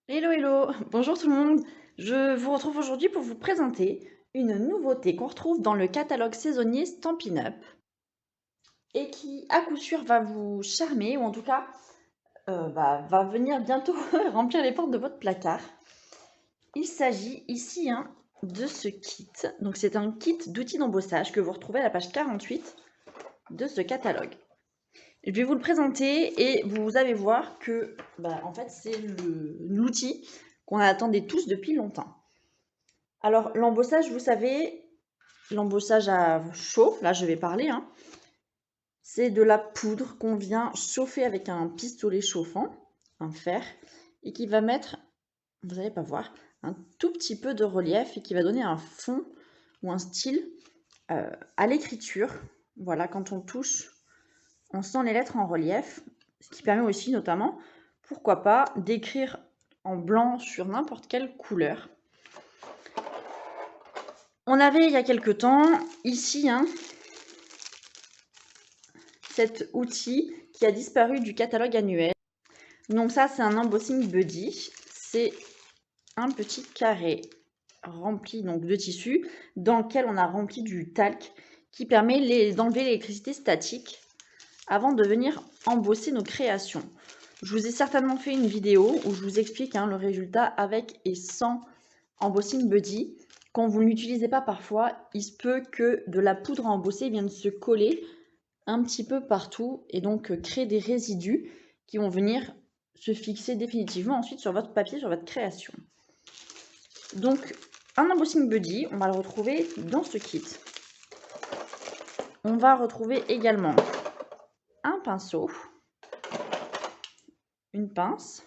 Hello, hello! Bonjour tout le monde! Je vous retrouve aujourd'hui pour vous présenter une nouveauté qu'on retrouve dans le catalogue saisonnier Stampin' Up et qui, à coup sûr, va vous charmer ou en tout cas va venir bientôt remplir les portes de votre placard. Il s'agit ici de ce kit. Donc c'est un kit d'outils d'embossage que vous retrouvez à la page 48 de ce catalogue. Je vais vous le présenter et vous allez voir que en fait, c'est l'outil qu'on attendait tous depuis longtemps. Alors, l'embossage, vous savez, l'embossage à chaud, là je vais parler, c'est de la poudre qu'on vient chauffer avec un pistolet chauffant, un fer, et qui va mettre, vous n'allez pas voir, un tout petit peu de relief et qui va donner un fond ou un style à l'écriture. Voilà, quand on touche, on sent les lettres en relief, ce qui permet aussi notamment, pourquoi pas, d'écrire en blanc sur n'importe quelle couleur. On avait il y a quelque temps ici cet outil qui a disparu du catalogue annuel. Donc ça, c'est un embossing buddy. C'est un petit carré rempli donc de tissu dans lequel on a rempli du talc qui permet d'enlever l'électricité statique avant de venir embosser nos créations. Je vous ai certainement fait une vidéo où je vous explique le résultat avec et sans embossing buddy. Quand vous ne l'utilisez pas parfois, il se peut que de la poudre à embosser vienne se coller un petit peu partout et donc créer des résidus qui vont venir se fixer définitivement ensuite sur votre papier, sur votre création. Donc un embossing buddy, on va le retrouver dans ce kit. On va retrouver également un pinceau, une pince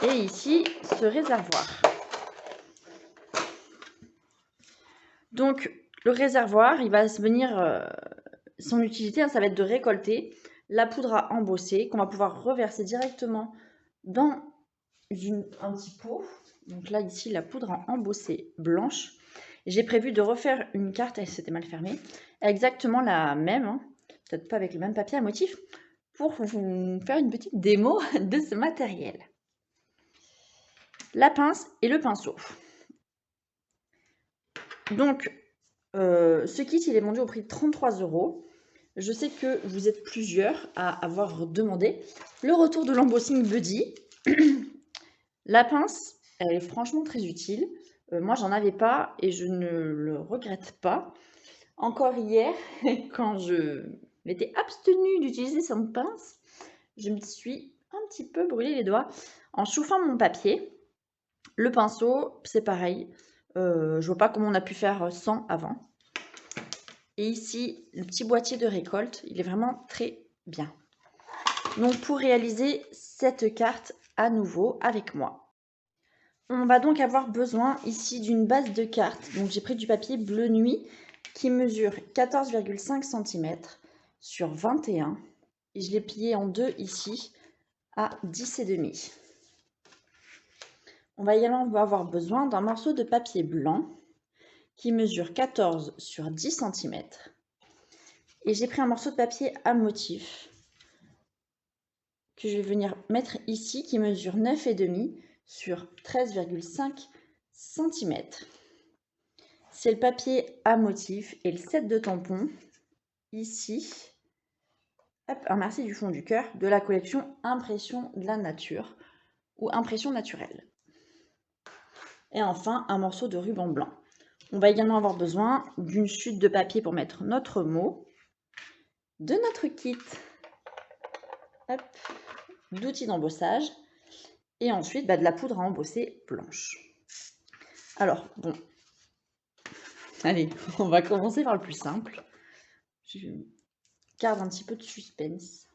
et ici ce réservoir. Donc le réservoir, il va venir, son utilité, ça va être de récolter la poudre à embosser qu'on va pouvoir reverser directement dans un petit pot. Donc là, ici, la poudre à embosser blanche. J'ai prévu de refaire une carte, elle s'était mal fermée, exactement la même, peut-être pas avec le même papier à motif, pour vous faire une petite démo de ce matériel. La pince et le pinceau. Donc, ce kit, il est vendu au prix de 33 €. Je sais que vous êtes plusieurs à avoir demandé le retour de l'embossing buddy. La pince, elle est franchement très utile. Moi, j'en avais pas et je ne le regrette pas. Encore hier, quand je m'étais abstenue d'utiliser cette pince, je me suis un petit peu brûlé les doigts en chauffant mon papier. Le pinceau, c'est pareil. Je vois pas comment on a pu faire sans avant. Et ici, le petit boîtier de récolte, il est vraiment très bien. Donc, pour réaliser cette carte à nouveau avec moi, on va donc avoir besoin ici d'une base de carte. Donc, j'ai pris du papier bleu nuit qui mesure 14,5 cm sur 21 et je l'ai plié en deux ici à 10,5. On va également avoir besoin d'un morceau de papier blanc qui mesure 14 sur 10 cm. Et j'ai pris un morceau de papier à motif que je vais venir mettre ici qui mesure 9,5 sur 13,5 cm. C'est le papier à motif et le set de tampons ici. Hop, un merci du fond du cœur de la collection Impression de la nature ou Impression naturelle. Et enfin, un morceau de ruban blanc. On va également avoir besoin d'une chute de papier pour mettre notre mot, de notre kit d'outils d'embossage et ensuite de la poudre à embosser blanche. Alors, bon, allez, on va commencer par le plus simple. Je garde un petit peu de suspense.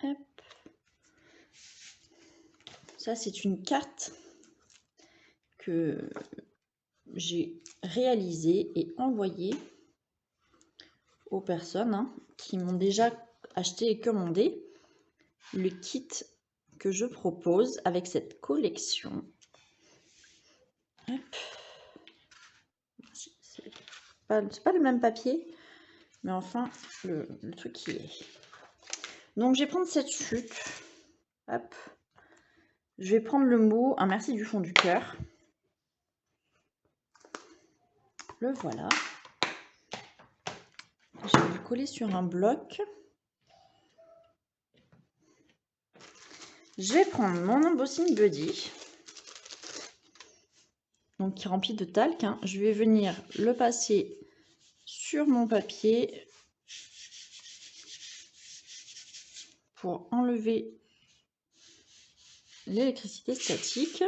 Hop. Ça, c'est une carte que j'ai réalisée et envoyée aux personnes qui m'ont déjà acheté et commandé le kit que je propose avec cette collection. Hop. c'est pas le même papier, mais enfin, le truc qui est. Donc, je vais prendre cette chute. Hop. Je vais prendre le mot « Un merci du fond du cœur ». Le voilà. Je vais le coller sur un bloc. Je vais prendre mon embossing buddy, donc qui est rempli de talc. Hein. Je vais venir le passer sur mon papier pour enlever l'électricité statique.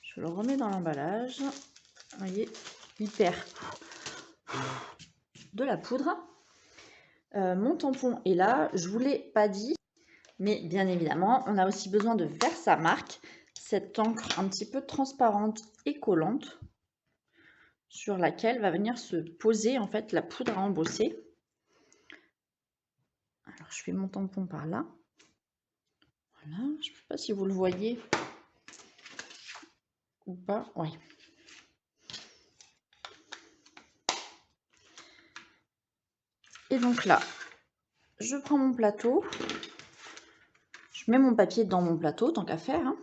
Je le remets dans l'emballage. Vous voyez, il perd de la poudre. Mon tampon est là. Je ne vous l'ai pas dit, mais bien évidemment, on a aussi besoin de Versamark, cette encre un petit peu transparente et collante sur laquelle va venir se poser en fait la poudre à embosser. Alors, je fais mon tampon par là. Voilà, je ne sais pas si vous le voyez ou pas. Oui. Et donc là, je prends mon plateau. Je mets mon papier dans mon plateau, tant qu'à faire. Hein.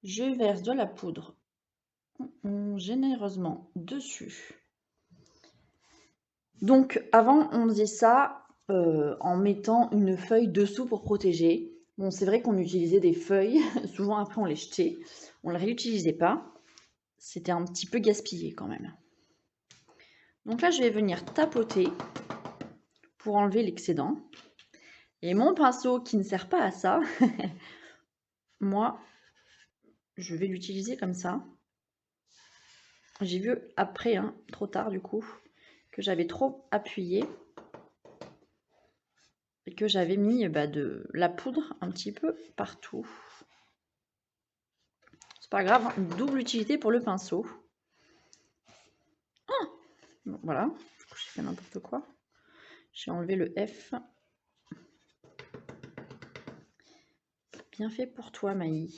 Je verse de la poudre généreusement dessus. Donc, avant, on faisait ça en mettant une feuille dessous pour protéger. Bon, c'est vrai qu'on utilisait des feuilles. Souvent, après, on les jetait. On ne les réutilisait pas. C'était un petit peu gaspillé quand même. Donc là, je vais venir tapoter pour enlever l'excédent. Et mon pinceau qui ne sert pas à ça, moi, je vais l'utiliser comme ça. J'ai vu après, hein, trop tard du coup, que j'avais trop appuyé et que j'avais mis de la poudre un petit peu partout. C'est pas grave, hein, double utilité pour le pinceau. Ah bon, voilà, j'ai fait n'importe quoi. J'ai enlevé le F. Bien fait pour toi, Maï.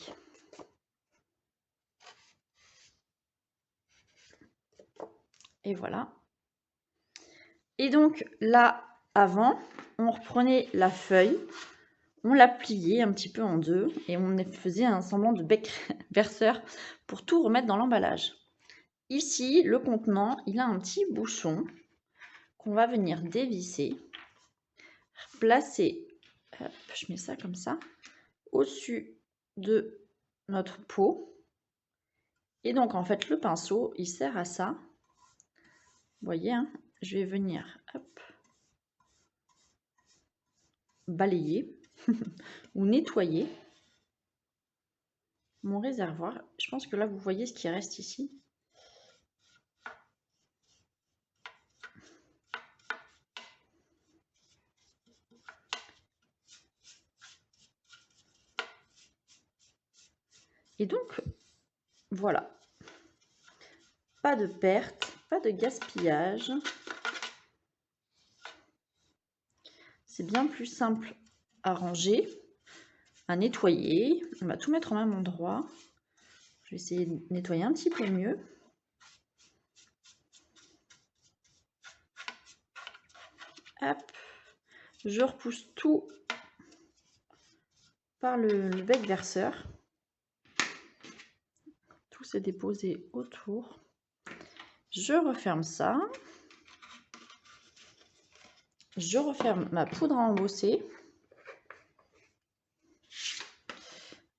Et voilà. Et donc là, avant, on reprenait la feuille, on la pliait un petit peu en deux et on faisait un semblant de bec verseur pour tout remettre dans l'emballage. Ici, le contenant, il a un petit bouchon qu'on va venir dévisser, placer, hop, je mets ça comme ça, au-dessus de notre pot. Et donc, en fait, le pinceau, il sert à ça. Vous voyez, hein, je vais venir, hop, balayer ou nettoyer mon réservoir. Je pense que là, vous voyez ce qui reste ici. Et donc, voilà. Pas de perte, pas de gaspillage. C'est bien plus simple à ranger, à nettoyer. On va tout mettre au même endroit. Je vais essayer de nettoyer un petit peu mieux. Hop. Je repousse tout par le bec verseur. Tout s'est déposé autour. Je referme ça. Je referme ma poudre à embosser.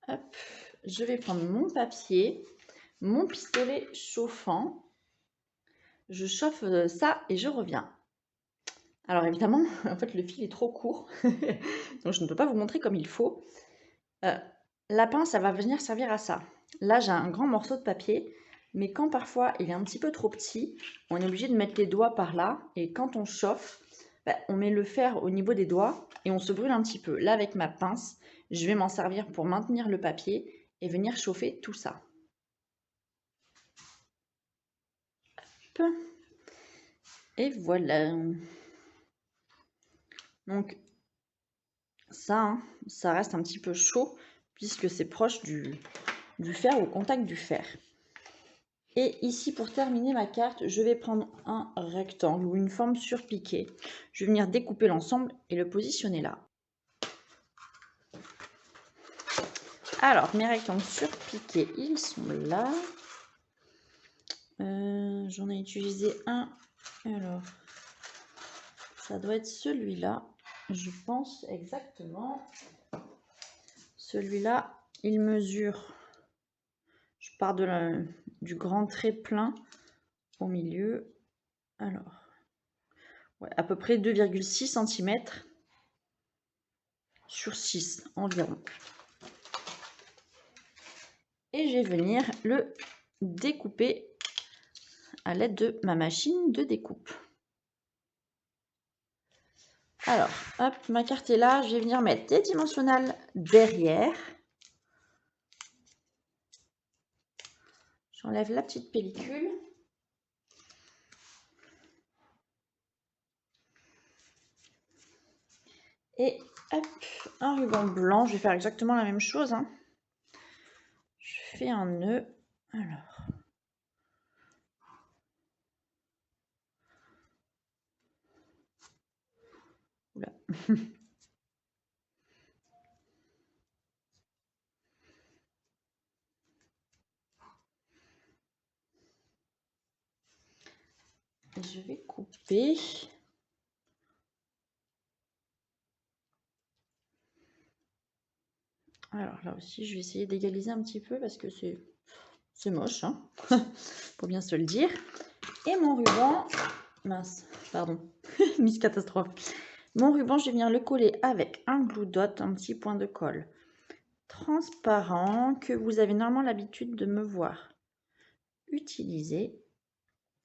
Hop. Je vais prendre mon papier, mon pistolet chauffant. Je chauffe ça et je reviens. Alors évidemment, en fait, le fil est trop court, donc je ne peux pas vous montrer comme il faut. La pince, ça va venir servir à ça. Là, j'ai un grand morceau de papier, mais quand parfois il est un petit peu trop petit, on est obligé de mettre les doigts par là, et quand on chauffe, on met le fer au niveau des doigts, et on se brûle un petit peu. Là, avec ma pince, je vais m'en servir pour maintenir le papier et venir chauffer tout ça. Hop. Et voilà. Donc, ça, hein, ça reste un petit peu chaud, puisque c'est proche du fer, au contact du fer. Et ici, pour terminer ma carte, je vais prendre un rectangle ou une forme surpiquée. Je vais venir découper l'ensemble et le positionner là. Alors, mes rectangles surpiqués, ils sont là. J'en ai utilisé un. Alors, ça doit être celui-là. Je pense exactement. Celui-là, il mesure. Je pars du grand trait plein au milieu. Alors, ouais, à peu près 2,6 cm sur 6 environ. Et je vais venir le découper à l'aide de ma machine de découpe. Alors, hop, ma carte est là. Je vais venir mettre des dimensionnels derrière. J'enlève la petite pellicule. Et hop, un ruban blanc. Je vais faire exactement la même chose, hein. Je fais un nœud. Alors. Oula. Je vais couper. Alors là aussi, je vais essayer d'égaliser un petit peu parce que c'est moche, hein. Faut bien se le dire. Et mon ruban, mince, pardon, Miss Catastrophe. Mon ruban, je vais venir le coller avec un glue dot, un petit point de colle transparent que vous avez normalement l'habitude de me voir utiliser.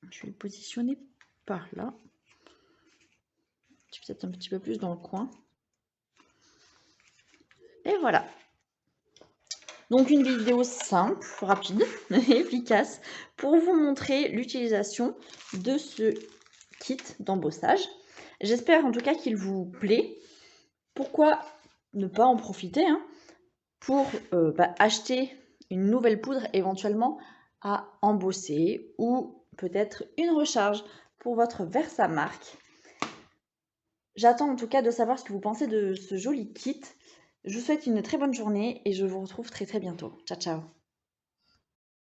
Je vais le positionner par là. Peut-être un petit peu plus dans le coin. Et voilà. Donc une vidéo simple, rapide et efficace pour vous montrer l'utilisation de ce kit d'embossage. J'espère en tout cas qu'il vous plaît. Pourquoi ne pas en profiter, hein, pour acheter une nouvelle poudre éventuellement à embosser ou peut-être une recharge pour votre Versamark. J'attends en tout cas de savoir ce que vous pensez de ce joli kit. Je vous souhaite une très bonne journée et je vous retrouve très bientôt. Ciao, ciao!